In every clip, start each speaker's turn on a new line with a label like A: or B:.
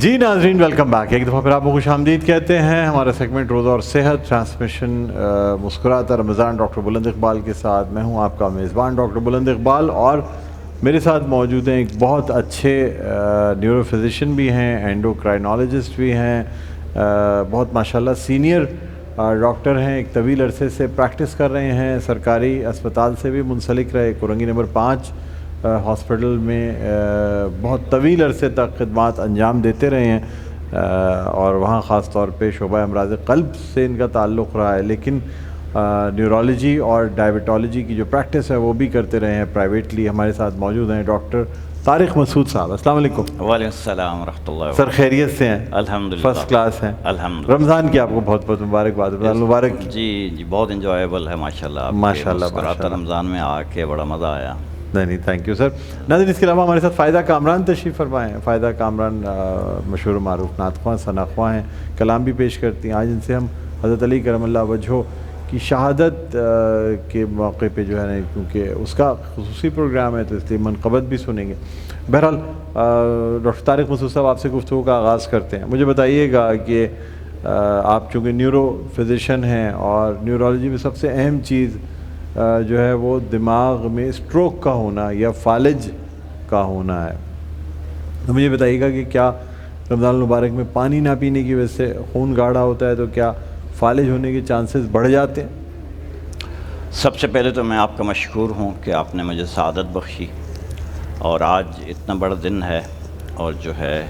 A: جی ناظرین welcome back, ایک دفعہ پھر آپ کو خوش آمدید کہتے ہیں. ہمارا سیگمنٹ روزہ اور صحت، ٹرانسمیشن مسکراتا رمضان ڈاکٹر بلند اقبال کے ساتھ. میں ہوں آپ کا میزبان ڈاکٹر بلند اقبال، اور میرے ساتھ موجود ہیں ایک بہت اچھے نیورو فزیشین بھی ہیں، اینڈوکرائنالوجسٹ بھی ہیں، بہت ماشاءاللہ سینئر ڈاکٹر ہیں، ایک طویل عرصے سے پریکٹس کر رہے ہیں، سرکاری اسپتال سے بھی منسلک رہے، کورنگی نمبر 5 ہاسپٹل میں بہت طویل عرصے تک خدمات انجام دیتے رہے ہیں، اور وہاں خاص طور پہ شعبہ امراض قلب سے ان کا تعلق رہا ہے، لیکن نیورولوجی اور ڈائبٹالوجی کی جو پریکٹس ہے وہ بھی کرتے رہے ہیں پرائیویٹلی. ہمارے ساتھ موجود ہیں ڈاکٹر طارق مسعود صاحب. السلام علیکم.
B: وعلیکم السلام ورحمۃ اللہ.
A: سر خیریت سے ہیں؟
B: الحمدللہ
A: فرسٹ کلاس ہیں.
B: الحمدللہ.
A: رمضان کی آپ کو بہت بہت مبارکباد. مبارک.
B: جی بہت انجوائیبل ہے ماشاءاللہ.
A: ماشاءاللہ
B: رمضان میں آ کے بڑا مزہ آیا.
A: نہیں تھینک یو سر. ناظرین اس کے علاوہ ہمارے ساتھ فائدہ کامران تشریف فرمائے ہیں. فائدہ کامران مشہور و معروف نعت خواں ثنا خواں ہیں، کلام بھی پیش کرتی ہیں. آج ان سے ہم حضرت علی کرم اللہ وجہہ کی شہادت کے موقع پہ جو ہے نا، کیونکہ اس کا خصوصی پروگرام ہے تو اس لیے منقبت بھی سنیں گے. بہرحال ڈاکٹر طارق مسعود صاحب آپ سے گفتگو کا آغاز کرتے ہیں. مجھے بتائیے گا کہ آپ چونکہ نیورو فزیشین ہیں اور نیورولوجی میں سب سے اہم چیز جو ہے وہ دماغ میں اسٹروک کا ہونا یا فالج کا ہونا ہے، تو مجھے بتائیے گا کہ کیا رمضان المبارک میں پانی نہ پینے کی وجہ سے خون گاڑھا ہوتا ہے تو کیا فالج ہونے کے چانسز بڑھ جاتے ہیں؟
B: سب سے پہلے تو میں آپ کا مشکور ہوں کہ آپ نے مجھے سعادت بخشی، اور آج اتنا بڑا دن ہے. اور جو ہے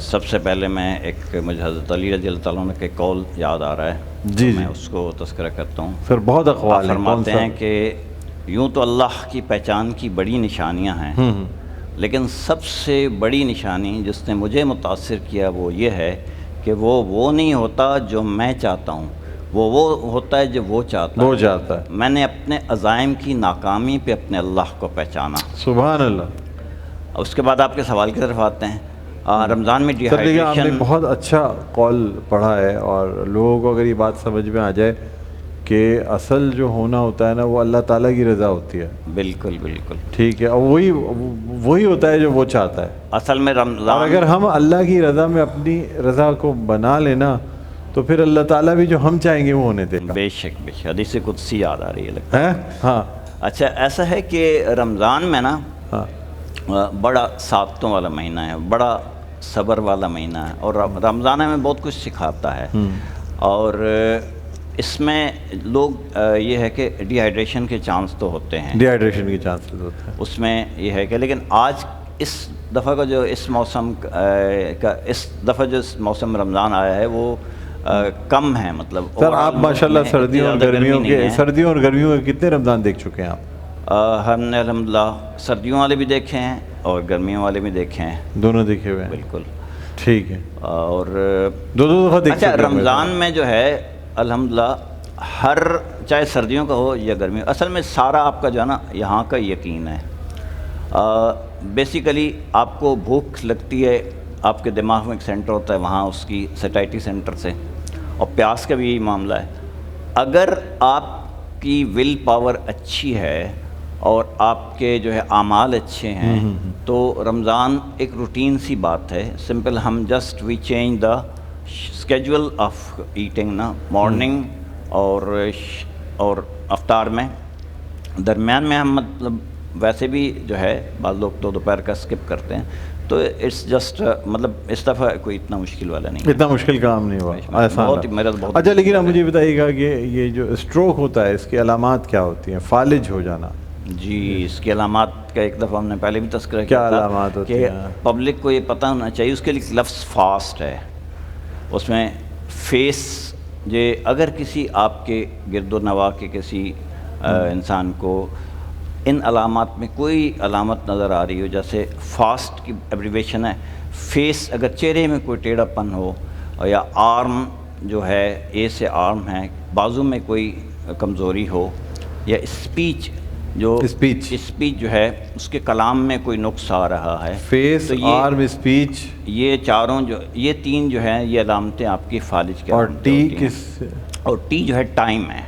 B: سب سے پہلے مجھے حضرت علی رضی اللہ تعالیٰ عنہ کے قول یاد آ رہا ہے.
A: جی
B: میں اس کو تذکرہ کرتا ہوں.
A: سر بہت اقوال ہیں.
B: فرماتے ہیں کہ یوں تو اللہ کی پہچان کی بڑی نشانیاں ہیں، لیکن سب سے بڑی نشانی جس نے مجھے متاثر کیا وہ یہ ہے کہ وہ نہیں ہوتا جو میں چاہتا ہوں، وہ ہوتا ہے جو وہ چاہتا ہے. میں نے اپنے عزائم کی ناکامی پہ اپنے اللہ کو پہچانا.
A: سبحان اللہ.
B: اس کے بعد آپ کے سوال کی طرف آتے ہیں. رمضان میں
A: آپ نے بہت اچھا قول پڑھا ہے، اور لوگوں کو اگر یہ بات سمجھ میں آ جائے کہ اصل جو ہونا ہوتا ہے نا وہ اللہ تعالیٰ کی رضا ہوتی ہے.
B: بالکل بالکل
A: ٹھیک ہے، اور وہی ہوتا ہے جو وہ چاہتا ہے
B: اصل میں رمضان.
A: اور اگر ہم اللہ کی رضا میں اپنی رضا کو بنا لینا تو پھر اللہ تعالیٰ بھی جو ہم چاہیں گے وہ ہونے دے گا.
B: بے شک حدیث قدسی یاد آ رہی ہے لگتا ہے.
A: ہاں
B: اچھا ایسا ہے کہ رمضان میں نا بڑا سعادتوں والا مہینہ ہے، بڑا صبر والا مہینہ ہے، اور رمضان میں بہت کچھ سکھاتا ہے. اور اس میں لوگ یہ ہے کہ ڈی ہائیڈریشن کے چانس تو ہوتے ہیں،
A: ڈی ہائیڈریشن کے چانسز ہوتے ہیں
B: اس میں یہ ہے کہ، لیکن آج اس دفعہ کا جو اس دفعہ جو موسم رمضان آیا ہے وہ کم ہے. مطلب
A: سر آپ ماشاءاللہ سردیوں اور گرمیوں کے کتنے رمضان دیکھ چکے ہیں آپ؟
B: ہم نے الحمدللہ سردیوں والے بھی دیکھے ہیں اور گرمیوں والے بھی دیکھے ہیں.
A: دونوں دیکھے ہوئے ہیں.
B: بالکل
A: ٹھیک ہے.
B: اور
A: دو دفعہ دیکھ چکے ہیں.
B: اچھا رمضان میں جو ہے الحمدللہ چاہے سردیوں کا ہو یا گرمیوں، اصل میں سارا آپ کا جو ہے نا یہاں کا یقین ہے. بیسیکلی آپ کو بھوک لگتی ہے، آپ کے دماغ میں ایک سینٹر ہوتا ہے وہاں اس کی سیٹائٹی سینٹر سے، اور پیاس کا بھی یہی معاملہ ہے. اگر آپ کی ول پاور اچھی ہے اور آپ کے جو ہے اعمال اچھے ہیں تو رمضان ایک روٹین سی بات ہے. سمپل ہم وی چینج دا اسکیجول آف ایٹنگ نا، مارننگ اور افطار میں، درمیان میں ہم مطلب ویسے بھی جو ہے بعض لوگ تو دوپہر کا اسکپ کرتے ہیں، تو اٹس جسٹ مطلب اس دفعہ کوئی اتنا مشکل والا نہیں، اتنا
A: مشکل کام نہیں ہوا.
B: بہت
A: اچھا لیکن آپ مجھے بتائیے گا کہ یہ جو اسٹروک ہوتا ہے اس کی علامات کیا ہوتی ہیں؟ فالج ہو جانا.
B: جی اس کی علامات کا ایک دفعہ ہم نے پہلے بھی تذکرہ
A: کیا علامات ہوتی ہیں
B: کہ پبلک کو یہ پتہ ہونا چاہیے. اس کے لیے لفظ فاسٹ ہے، اس میں فیس اگر کسی آپ کے گرد و نواح کے کسی انسان کو ان علامات میں کوئی علامت نظر آ رہی ہو، جیسے فاسٹ کی ایبریویشن ہے فیس، اگر چہرے میں کوئی ٹیڑھا پن ہو، یا آرم جو ہے اے سے آرم ہے، بازو میں کوئی کمزوری ہو، یا اسپیچ جو ہے اس کے کلام میں کوئی نقص آ رہا ہے،
A: فیس، آرم، اسپیچ،
B: یہ تین جو ہیں یہ علامتیں آپ کی فالج کے. اور ٹی جو ہے ٹائم ہے.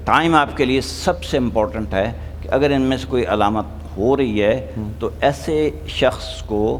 B: ٹائم آپ کے لیے سب سے امپورٹنٹ ہے کہ اگر ان میں سے کوئی علامت ہو رہی ہے تو ایسے شخص کو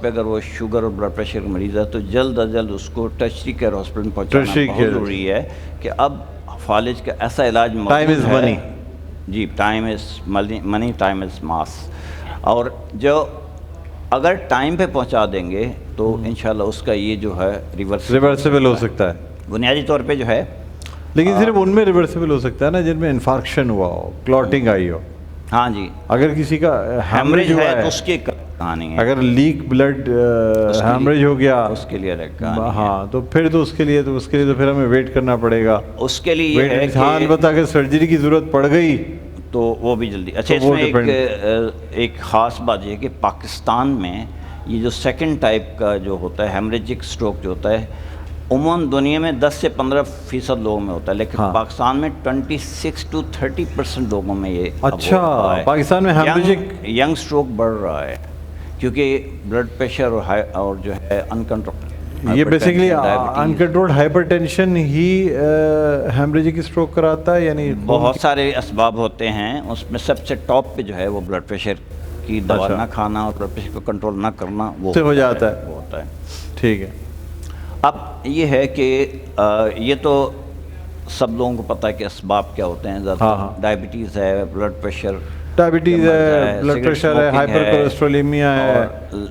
B: پہ اگر وہ شوگر اور بلڈ پریشر کا مریض ہے تو جلد از جلد اس کو ٹرشری کیئر ہاسپٹل میں پہنچانا بہت ضروری ہے کہ اب فالج کا ایسا علاج موجود ہے. جی time is money, time is ماس. اور جو اگر ٹائم پہ پہنچا دیں گے تو انشاءاللہ اس کا یہ جو ہے
A: ریورسیبل ہو سکتا ہے
B: بنیادی طور پہ جو ہے.
A: لیکن صرف ان میں ریورسیبل ہو سکتا ہے نا جن میں انفارکشن ہوا ہو, کلوٹنگ آئی ہو.
B: ہاں جی,
A: اگر کسی کا
B: ہیمریج ہے تو اس کی کہانی ہے.
A: اگر لیک بلڈ ہیمریج ہو گیا
B: اس کے لیے
A: ہاں تو پھر تو اس کے لیے تو پھر ہمیں ویٹ کرنا پڑے گا.
B: اس کے لیے یہ ہے کہ
A: ہاں البتہ اگر سرجری کی ضرورت پڑ گئی
B: تو وہ بھی جلدی. اچھا اس میں ایک خاص بات یہ ہے کہ پاکستان میں یہ جو سیکنڈ ٹائپ کا جو ہوتا ہے ہیمریجک سٹروک جو ہوتا ہے عموماً دنیا میں 10 سے 15% لوگوں میں ہوتا ہے, لیکن پاکستان میں 26 to 30% لوگوں میں یہ
A: اچھا پاکستان میں ہیمریجک
B: ینگ سٹروک بڑھ رہا ہے کیونکہ بلڈ پریشر اور جو ہے انکنٹرول,
A: یہ بیسیکلی انکنٹرولڈ ہائپر ٹینشن ہی ہیمریجک اسٹروک کراتا ہے. یعنی
B: بہت سارے اسباب ہوتے ہیں, اس میں سب سے ٹاپ پہ جو ہے وہ بلڈ پریشر کی دوا نہ کھانا اور بلڈ پریشر کو کنٹرول نہ کرنا وہ
A: ہو جاتا ہے.
B: وہ ہوتا ہے.
A: ٹھیک ہے.
B: اب یہ ہے کہ یہ تو سب لوگوں کو پتہ ہے کہ اسباب کیا ہوتے ہیں. ڈائبٹیز ہے, بلڈ پریشر,
A: ڈائبٹیز ہے, بلڈ پریشر ہے, ہائپر کولیسٹرولیمیا ہے,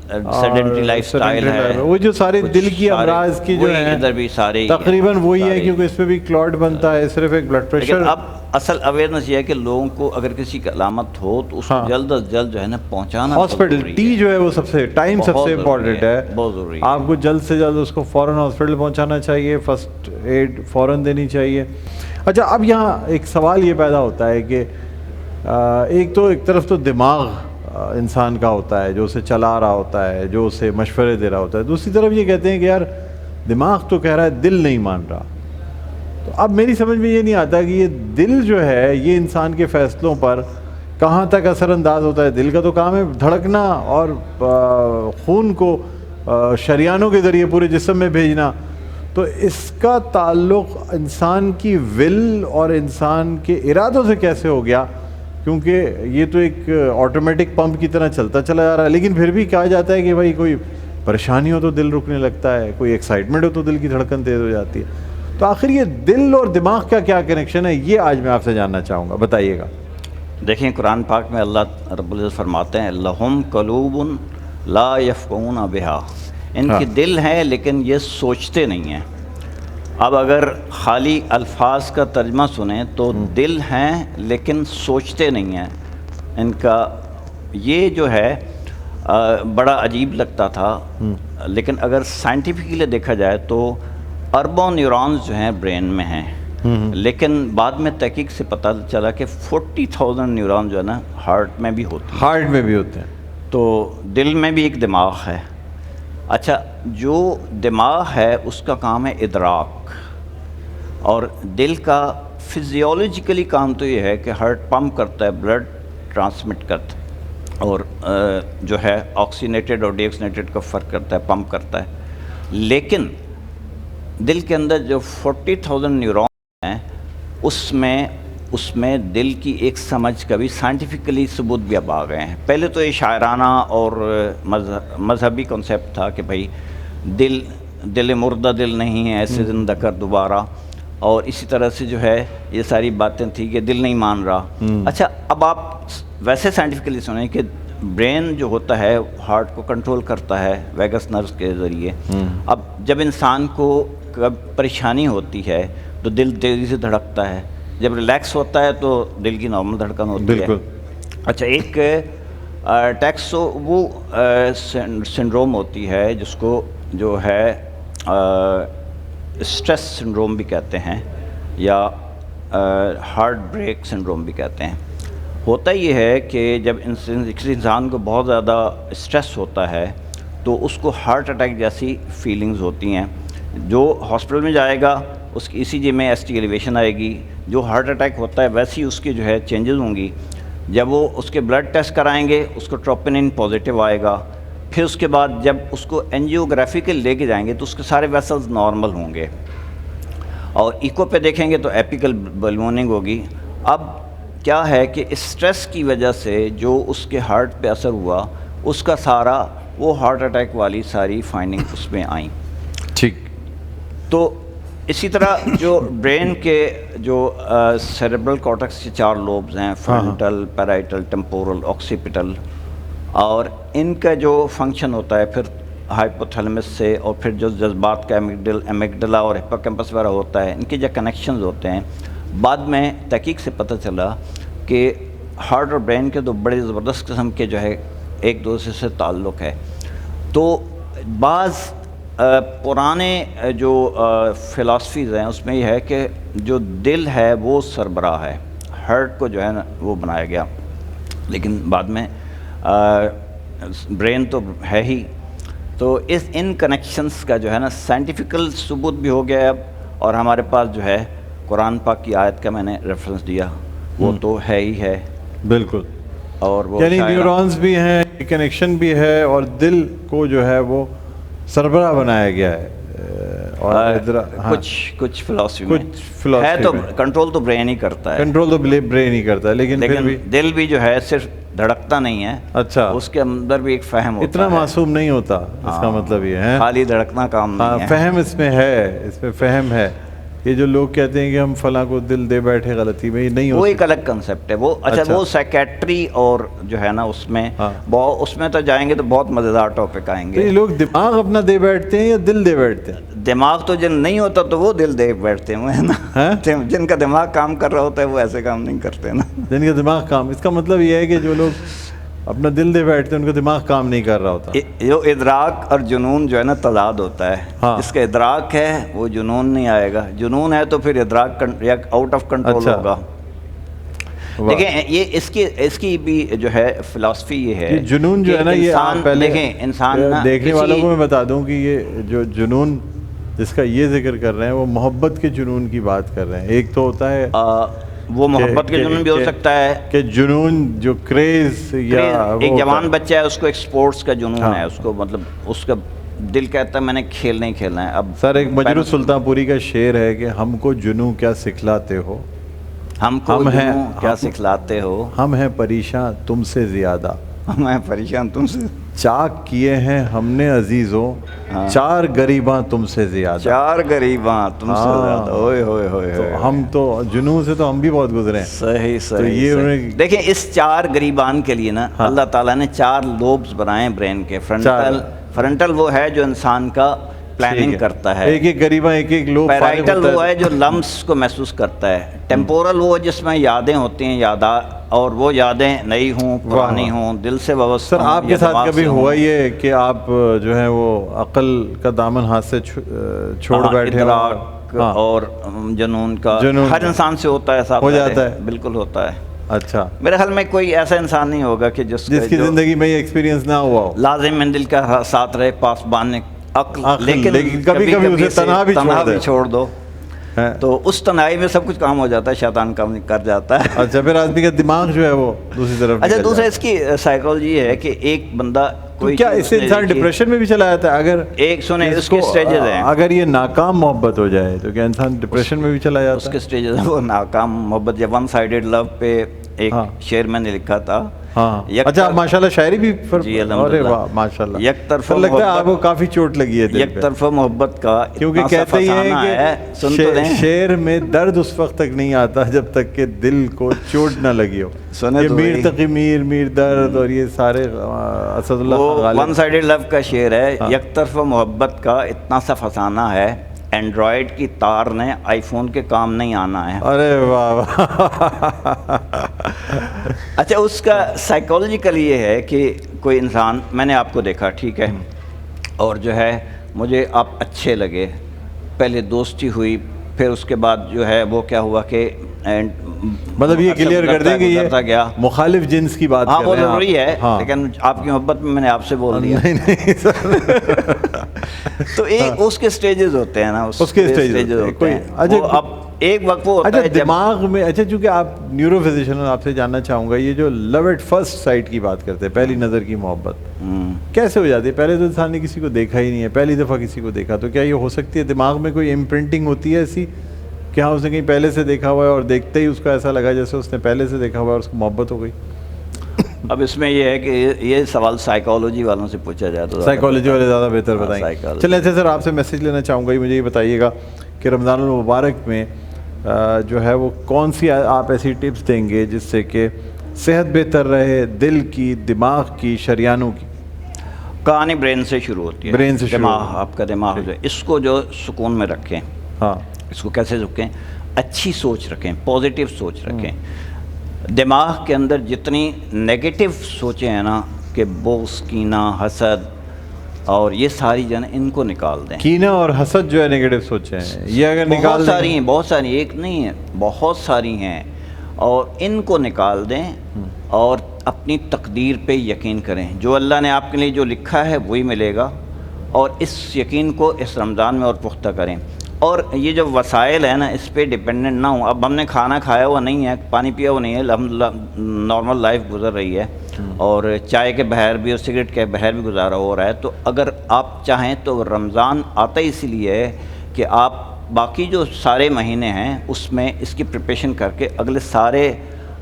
B: سیڈنٹری لائف سٹائل ہے,
A: وہ جو سارے دل کی امراض کی جو ہیں
B: ادھر بھی سارے
A: تقریباً وہی ہے کیونکہ اس میں بھی کلاٹ بنتا ہے. صرف ایک بلڈ پریشر.
B: اب اصل اویئرنیس یہ ہے کہ لوگوں کو اگر کسی کی علامت ہو تو اس کو جلد از جلد جو ہے نا پہنچانا
A: ہاسپٹل. ٹی جو ہے وہ سب سے ٹائم سب سے امپورٹنٹ ہے,
B: بہت ضروری.
A: آپ کو جلد سے جلد اس کو فوراً ہاسپٹل پہنچانا چاہیے, فرسٹ ایڈ فوراً دینی چاہیے. اچھا اب یہاں ایک سوال یہ پیدا ہوتا ہے کہ ایک طرف تو دماغ انسان کا ہوتا ہے جو اسے چلا رہا ہوتا ہے, جو اسے مشورے دے رہا ہوتا ہے. دوسری طرف یہ کہتے ہیں کہ یار دماغ تو کہہ رہا ہے, دل نہیں مان رہا. تو اب میری سمجھ میں یہ نہیں آتا کہ یہ دل جو ہے یہ انسان کے فیصلوں پر کہاں تک اثر انداز ہوتا ہے. دل کا تو کام ہے دھڑکنا اور خون کو شریانوں کے ذریعے پورے جسم میں بھیجنا. تو اس کا تعلق انسان کی ول اور انسان کے ارادوں سے کیسے ہو گیا؟ کیونکہ یہ تو ایک آٹومیٹک پمپ کی طرح چلتا چلا جا رہا ہے. لیکن پھر بھی کہا جاتا ہے کہ بھائی کوئی پریشانی ہو تو دل رکنے لگتا ہے, کوئی ایکسائٹمنٹ ہو تو دل کی دھڑکن تیز ہو جاتی ہے. تو آخر یہ دل اور دماغ کا کیا کنیکشن ہے, یہ آج میں آپ سے جاننا چاہوں گا, بتائیے گا.
B: دیکھیں قرآن پاک میں اللہ رب العزت فرماتے ہیں لہم قلوب لا یفقہون بہا, ان کے دل ہیں لیکن یہ سوچتے نہیں ہیں. اب اگر خالی الفاظ کا ترجمہ سنیں تو دل ہیں لیکن سوچتے نہیں ہیں ان کا. یہ جو ہے بڑا عجیب لگتا تھا, لیکن اگر سائنٹیفکلی دیکھا جائے تو اربوں نیورونز جو ہیں برین میں ہیں, لیکن بعد میں تحقیق سے پتہ چلا کہ 40,000 نیورون جو ہے نا ہارٹ میں بھی ہوتے ہیں.
A: ہارٹ میں بھی ہوتے ہیں.
B: تو دل میں بھی ایک دماغ ہے. اچھا جو دماغ ہے اس کا کام ہے ادراک, اور دل کا فزیولوجیکلی کام تو یہ ہے کہ ہارٹ پمپ کرتا ہے, بلڈ ٹرانسمٹ کرتا ہے, اور جو ہے آکسینیٹڈ اور ڈی آکسینیٹڈ کا فرق کرتا ہے, پمپ کرتا ہے. لیکن دل کے اندر جو 40,000 نیورون ہیں اس میں دل کی ایک سمجھ کا بھی سائنٹیفکلی ثبوت بھی اب آ گئے ہیں. پہلے تو یہ شاعرانہ اور مذہبی کنسیپٹ تھا کہ بھائی دل مردہ دل نہیں ہے, ایسے زندہ کر دوبارہ, اور اسی طرح سے جو ہے یہ ساری باتیں تھیں کہ دل نہیں مان رہا. اچھا اب آپ ویسے سائنٹیفکلی سنیں کہ برین جو ہوتا ہے ہارٹ کو کنٹرول کرتا ہے ویگس نروز کے ذریعے. اب جب انسان کو پریشانی ہوتی ہے تو دل تیزی سے دھڑکتا ہے, جب ریلیکس ہوتا ہے تو دل کی نارمل دھڑکن ہوتی ہے. اچھا ایک وہ سنڈروم ہوتی ہے جس کو جو ہے اسٹریس سنڈروم بھی کہتے ہیں, یا ہارٹ بریک سنڈروم بھی کہتے ہیں. ہوتا یہ ہے کہ جب کسی انسان کو بہت زیادہ اسٹریس ہوتا ہے تو اس کو ہارٹ اٹیک جیسی فیلنگز ہوتی ہیں. جو ہاسپٹل میں جائے گا اس کی ECG میں ST ایلیویشن آئے گی, جو ہارٹ اٹیک ہوتا ہے ویسی اس کی جو ہے چینجز ہوں گی. جب وہ اس کے بلڈ ٹیسٹ کرائیں گے اس کو ٹروپونین پازیٹیو آئے گا. پھر اس کے بعد جب اس کو اینجیوگرافی کے لے کے جائیں گے تو اس کے سارے ویسلز نارمل ہوں گے, اور ایکو پہ دیکھیں گے تو ایپیکل بلوننگ ہوگی. اب کیا ہے کہ اسٹریس کی وجہ سے جو اس کے ہارٹ پہ اثر ہوا اس کا سارا وہ ہارٹ اٹیک والی ساری فائنڈنگ اس میں آئیں.
A: ٹھیک.
B: تو اسی طرح جو برین کے جو سیریبرل کارٹیکس کے 4 لوبز ہیں، فرنٹل، پیرائٹل، ٹیمپورل، آکسیپٹل، اور ان کا جو فنکشن ہوتا ہے پھر ہائپوتھیلمس سے، اور پھر جو جذبات کا ایمیگڈلا اور ہپوکیمپس وغیرہ ہوتا ہے، ان کے جو کنیکشنز ہوتے ہیں، بعد میں تحقیق سے پتہ چلا کہ ہارٹ اور برین کے 2 بڑے زبردست قسم کے جو ہے ایک دوسرے سے تعلق ہے. تو بعض پرانے جو فلاسفیز ہیں اس میں یہ ہے کہ جو دل ہے وہ سربراہ ہے، ہارٹ کو جو ہے نا وہ بنایا گیا، لیکن بعد میں برین تو ہے ہی. تو ان کنیکشنز کا جو ہے نا سائنٹیفیکل ثبوت بھی ہو گیا ہے اب، اور ہمارے پاس جو ہے قرآن پاک کی آیت کا میں نے ریفرنس دیا، وہ تو ہے ہی ہے.
A: بالکل.
B: اور وہ
A: یعنی نیورونز بھی ہیں، کنیکشن بھی ہے، اور دل کو جو ہے وہ سربراہ بنایا گیا ہے. اور
B: کچھ فلاسفی میں ہے تو کنٹرول تو برین ہی کرتا ہے،
A: کنٹرول تو برین ہی کرتا ہے، لیکن
B: دل بھی جو ہے صرف دھڑکتا نہیں ہے.
A: اچھا.
B: اس کے اندر بھی ایک فہم ہوتا ہے.
A: اتنا معصوم نہیں ہوتا، اس کا مطلب یہ ہے
B: خالی دھڑکنا کام نہیں ہے.
A: فہم اس میں ہے، اس میں فہم ہے. یہ جو لوگ کہتے ہیں کہ ہم فلاں کو دل دے بیٹھے، غلطی میں نہیں ہوتا،
B: وہ ایک الگ کنسیپٹ ہے وہ. اچھا وہ سائیکیٹری اور جو ہے نا اس میں اس میں تو جائیں گے تو بہت مزیدار ٹاپک آئیں گے.
A: یہ لوگ دماغ اپنا دے بیٹھتے ہیں یا دل دے بیٹھتے ہیں؟
B: دماغ تو جن نہیں ہوتا تو وہ دل دے بیٹھتے ہیں، ہے نا. جن کا دماغ کام کر رہا ہوتا ہے وہ ایسے کام نہیں کرتے نا.
A: جن کا دماغ کام، اس کا مطلب یہ ہے کہ جو لوگ اپنا دل دے بیٹھتے ہیں ان کا دماغ کام نہیں کر رہا ہوتا.
B: جو ادراک اور جنون جو ہے نا تضاد ہوتا ہے. جس کا ادراک ہے وہ جنون نہیں آئے گا، جنون ہے تو پھر ادراک آؤٹ آف کنٹرول ہوگا. دیکھیں یہ اس کی بھی جو ہے فلاسفی یہ ہے،
A: جنون جو ہے نا، یہ آپ پہلے
B: دیکھیں انسان
A: دیکھنے والوں کو میں بتا دوں کہ یہ جو جنون جس کا یہ ذکر کر رہے ہیں وہ محبت کے جنون کی بات کر رہے ہیں. ایک تو ہوتا ہے
B: وہ محبت کے جنون بھی ہو سکتا ہے
A: کہ جنون جو کریز، یا
B: ایک جوان بچہ ہے اس کو ایک سپورٹس کا جنون ہے، اس کو مطلب اس کا دل کہتا ہے میں نے کھیلنا ہی کھیلنا ہے. اب
A: سر ایک مجروح سلطان پوری کا شعر ہے کہ ہم کو جنوں کیا سکھلاتے ہو،
B: ہم کو جنوں کیا سکھلاتے ہو،
A: ہم ہیں پریشاں تم سے زیادہ،
B: ہم ہیں پریشان تم سے،
A: چاک کیے ہیں ہم نے عزیزوں 4 غریباں تم سے زیادہ،
B: 4 غریباں تم سے زیادہ. اوئے ہوئے ہوئے
A: تو ہم تو جنوں سے تو ہم بھی بہت گزرے ہیں.
B: صحیح صحیح. دیکھیں اس 4 غریبان کے لیے نا اللہ تعالیٰ نے 4 لوبز بنائے ہیں برین کے. فرنٹل وہ ہے جو انسان کا پلاننگ کرتا ہے،
A: ایک ایک غریباں ایک ایک لوب.
B: پیرائٹل وہ ہے جو لمس کو محسوس کرتا ہے. ٹیمپورل وہ جس میں یادیں ہوتی ہیں، اور وہ یادیں نئی ہوں پرانی ہوں دل سے وابستہ.
A: سر آپ کے ساتھ کبھی ہوا یہ کہ آپ جو ہے وہ عقل کا دامن ہاتھ سے چھوڑ بیٹھے؟
B: اور جنون کا ہر انسان سے ہوتا ہے،
A: ہو جاتا ہے،
B: بالکل ہوتا ہے.
A: اچھا.
B: میرے خیال میں کوئی ایسا انسان نہیں ہوگا کہ جس
A: کی زندگی میں یہ ایکسپیرینس نہ ہوا ہو.
B: لازم من دل کا ساتھ رہے پاسبان عقل، لیکن
A: کبھی کبھی اسے تنہا بھی
B: چھوڑ دو تو اس تنہائی میں سب کچھ کام ہو جاتا ہے، شیطان کام کر جاتا ہے.
A: اچھا پھر آدمی کا دماغ جو ہے وہ دوسری طرف.
B: اچھا دوسرا اس کی سائیکالوجی یہ ہے کہ ایک بندہ کوئی
A: کیا اس سے انسان ڈپریشن میں بھی چلا جاتا ہے؟ اگر
B: ایک سنیں اس کے سٹیجز ہیں،
A: اگر یہ ناکام محبت ہو جائے تو کیا انسان ڈپریشن میں بھی چلا جاتا ہے؟
B: اس کے سٹیجز ہیں وہ ناکام محبت یا ون سائیڈڈ لو پہ ایک شعر میں نے لکھا تھا.
A: اچھا ماشاءاللہ شاعری بھی.
B: جی الحمدللہ
A: ماشاءاللہ.
B: یک طرفہ
A: لگتا ہے آپ کو کافی چوٹ لگی ہے دل پہ.
B: یک طرفہ محبت کا
A: کیونکہ کہتے ہیں کہ شعر میں درد اس وقت تک نہیں آتا جب تک کہ دل کو چوٹ نہ لگی ہو. یہ میر تقی میر درد اور یہ سارے اسد اللہ
B: ون سائیڈڈ لو کا شعر ہے. یک طرفہ محبت کا اتنا سا فسانہ ہے، اینڈرائڈ کی تار نے آئی فون کے کام نہیں آنا ہے.
A: ارے واہ.
B: اچھا اس کا سائیکالوجیکل یہ ہے کہ کوئی انسان، میں نے آپ کو دیکھا ٹھیک ہے، اور جو ہے مجھے آپ اچھے لگے، پہلے دوستی ہوئی، پھر اس کے بعد جو ہے وہ کیا ہوا کہ
A: مطلب یہ کلیئر کر دیں کہ یہ مخالف جنس کی بات
B: ہاں وہ ضروری ہے، لیکن آپ کی محبت میں نے آپ سے بول دیا. تو ایک اس کے سٹیجز ہوتے ہیں نا، اس کے سٹیجز ہوتے ہیں. اب ایک وقت وہ ہوتا ہے
A: دماغ میں. اچھا چونکہ آپ نیورو فزیشین، آپ سے جاننا چاہوں گا یہ جو لو ایٹ فرسٹ سائٹ کی بات کرتے ہیں، پہلی نظر کی محبت کیسے ہو جاتی ہے؟ پہلے تو انسان نے کسی کو دیکھا ہی نہیں ہے، پہلی دفعہ کسی کو دیکھا، تو کیا یہ ہو سکتی ہے دماغ میں کوئی امپرنٹنگ ہوتی ہے ایسی کہ ہاں اس نے کہیں پہلے سے دیکھا ہوا ہے اور دیکھتے ہی اس کو ایسا لگا جیسے اس نے پہلے سے دیکھا ہوا ہے اور اس کو محبت ہو گئی؟
B: اب اس میں یہ ہے کہ یہ سوال سائیکالوجی والوں سے پوچھا جائے تو
A: سائیکالوجی والے زیادہ بہتر بتائیں.
B: psychology.
A: چلیں اچھا سر آپ سے میسیج لینا چاہوں گا. مجھے یہ بتائیے گا کہ رمضان المبارک میں جو ہے وہ کون سی آپ ایسی ٹپس دیں گے جس سے کہ صحت بہتر رہے, دل کی, دماغ کی, شریانوں کی؟
B: کہانی برین سے شروع ہوتی ہے.
A: برین سے شروع
B: دماغ, آپ کا دماغ جو ہے اس کو جو سکون میں رکھیں.
A: ہاں,
B: اس کو کیسے رکھیں؟ اچھی سوچ رکھیں, پازیٹیو سوچ رکھیں. دماغ کے اندر جتنی نگیٹو سوچیں ہیں نا کہ بغض, کینہ, حسد اور یہ ساری جو ہے نا ان کو نکال دیں.
A: کینہ اور حسد جو ہے نگیٹو سوچیں ہیں, یہ اگر نکال
B: بہت ساری ہیں, بہت ساری, ایک نہیں ہے, بہت ساری ہیں, اور ان کو نکال دیں اور اپنی تقدیر پہ یقین کریں. جو اللہ نے آپ کے لیے جو لکھا ہے وہی ملے گا, اور اس یقین کو اس رمضان میں اور پختہ کریں. اور یہ جو وسائل ہیں نا اس پہ ڈپینڈنٹ نہ ہوں. اب ہم نے کھانا کھایا ہوا نہیں ہے, پانی پیا ہوا نہیں ہے, الحمدللہ نارمل لائف گزر رہی ہے, اور چائے کے بغیر بھی اور سگریٹ کے بغیر بھی گزارا ہو رہا ہے. تو اگر آپ چاہیں تو رمضان آتا ہی اسی لیے ہے کہ آپ باقی جو سارے مہینے ہیں اس میں اس کی پریپریشن کر کے اگلے سارے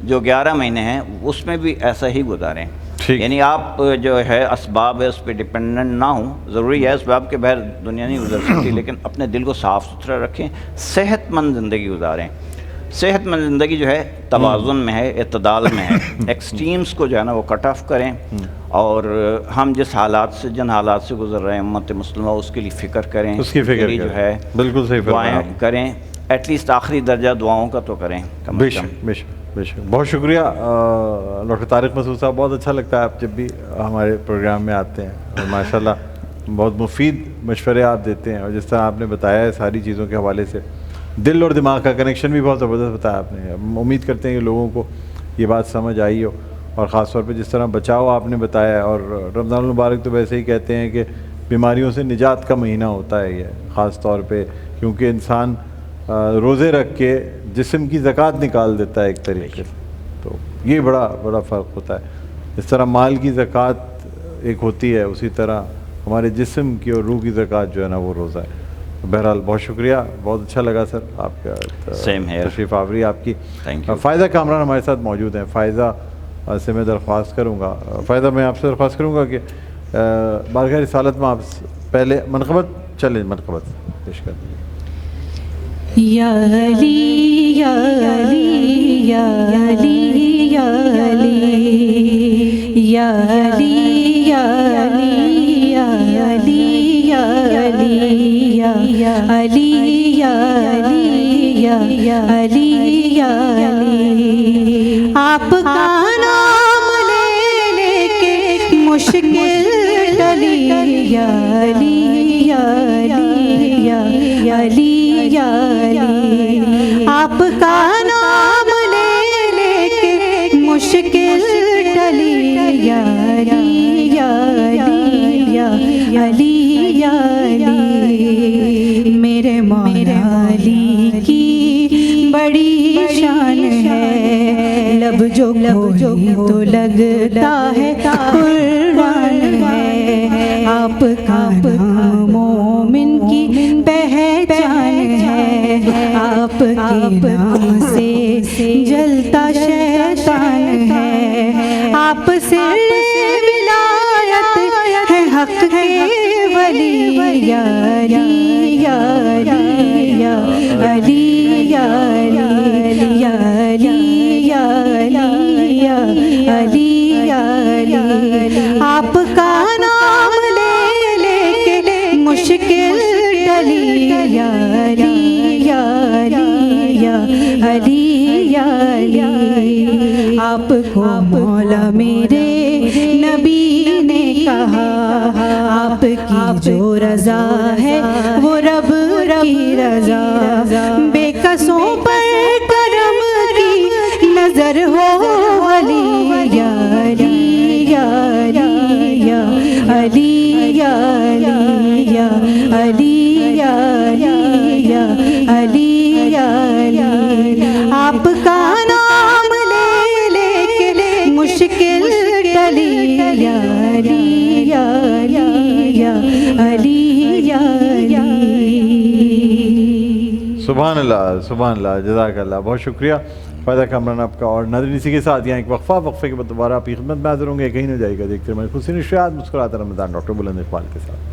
B: جو 11 مہینے ہیں اس میں بھی ایسا ہی گزاریں. یعنی آپ جو ہے اسباب ہے اس پہ ڈپینڈنٹ نہ ہوں. ضروری ہے اسباب کے بغیر دنیا نہیں گزر سکتی, لیکن اپنے دل کو صاف ستھرا رکھیں, صحت مند زندگی گزاریں. صحت مند زندگی جو ہے توازن میں ہے, اعتدال میں ہے. ایکسٹریمز کو جو ہے نا وہ کٹ آف کریں, اور ہم جس حالات سے, جن حالات سے گزر رہے ہیں امت مسلمہ, اس کے لیے فکر کریں,
A: اس کی فکر
B: جو ہے
A: بالکل صحیح
B: دعائیں کریں. ایٹ لیسٹ آخری درجہ دعاؤں کا تو کریں کم از کم.
A: بے شک. بہت شکریہ ڈاکٹر طارق مسعود صاحب. بہت اچھا لگتا ہے آپ جب بھی ہمارے پروگرام میں آتے ہیں, اور ماشاءاللہ بہت مفید مشورے آپ دیتے ہیں, اور جس طرح آپ نے بتایا ہے ساری چیزوں کے حوالے سے, دل اور دماغ کا کنیکشن بھی بہت زبردست بتایا آپ نے. امید کرتے ہیں کہ لوگوں کو یہ بات سمجھ آئی ہو, اور خاص طور پہ جس طرح بچاؤ آپ نے بتایا. اور رمضان المبارک تو ویسے ہی کہتے ہیں کہ بیماریوں سے نجات کا مہینہ ہوتا ہے یہ, خاص طور پہ کیونکہ انسان روزے رکھ کے جسم کی زکوٰۃ نکال دیتا ہے ایک طریقے سے, تو یہ بڑا فرق ہوتا ہے. اس طرح مال کی زکوٰۃ ایک ہوتی ہے, اسی طرح ہمارے جسم کی اور روح کی زکوٰۃ جو ہے نا وہ روزہ ہے. بہرحال بہت شکریہ, بہت اچھا لگا سر آپ کا تشریف آوری آپ کی. فائزہ کامران ہمارے ساتھ موجود ہیں. فائزہ سے میں درخواست کروں گا, فائزہ میں آپ سے درخواست کروں گا کہ بارگاہ رسالت میں آپ پہلے منقبت پیش کر دیں.
C: یا علی یا علی یا علی یا علی یا علی یا علی یا علی یا علی یا علی یا علی یا علی یا علی. آپ کا نام لے لے کے مشکل ٹلی, یا علی یا علی یا علی یا علی. آپ کا نام لے لے کے مشکل ٹلی, یا علی یا علی یا علی یا علی. میرے مولا علی کی بڑی شان ہے, لب جو تو لگتا ہے قربان ہے. آپ کا نام مومن کی پہچان ہے, آپ کے نام سے جلتا شیطان ہے. آپ سے ولایت ہے حق کے ولی, یا علی یا علی یا علی یا علی یا علی یا علی یا علی یا علی. آپ کا نام لے لے کے مشکل ٹلی, یا علی یا علی یا علی یا علی. آپ کو مولا میرے نبی نے کہا, آپ کی جو رضا ہے وہ رب کی رضا. بے کسوں پر کرم کی نظر ہو علی, یا علی یا علی یا علی یا علی یا علی یا علی یا علی یا علی. آپ کا نام لے لے کے مشکل ٹلی, یا علی یا علی یا علی یا علی.
A: سبحان اللہ, جزاک اللہ, بہت شکریہ. فائدہ کامران آپ کا. اور ناظرین اسی کے ساتھ یہاں ایک وقفے کے بعد دوبارہ آپ کی خدمت میں حاضر ہوں گے. کہیں نہ جائے گا, دیکھتے رہیں خوشی نشریات مسکراتا رمضان ڈاکٹر بلند اقبال کے ساتھ.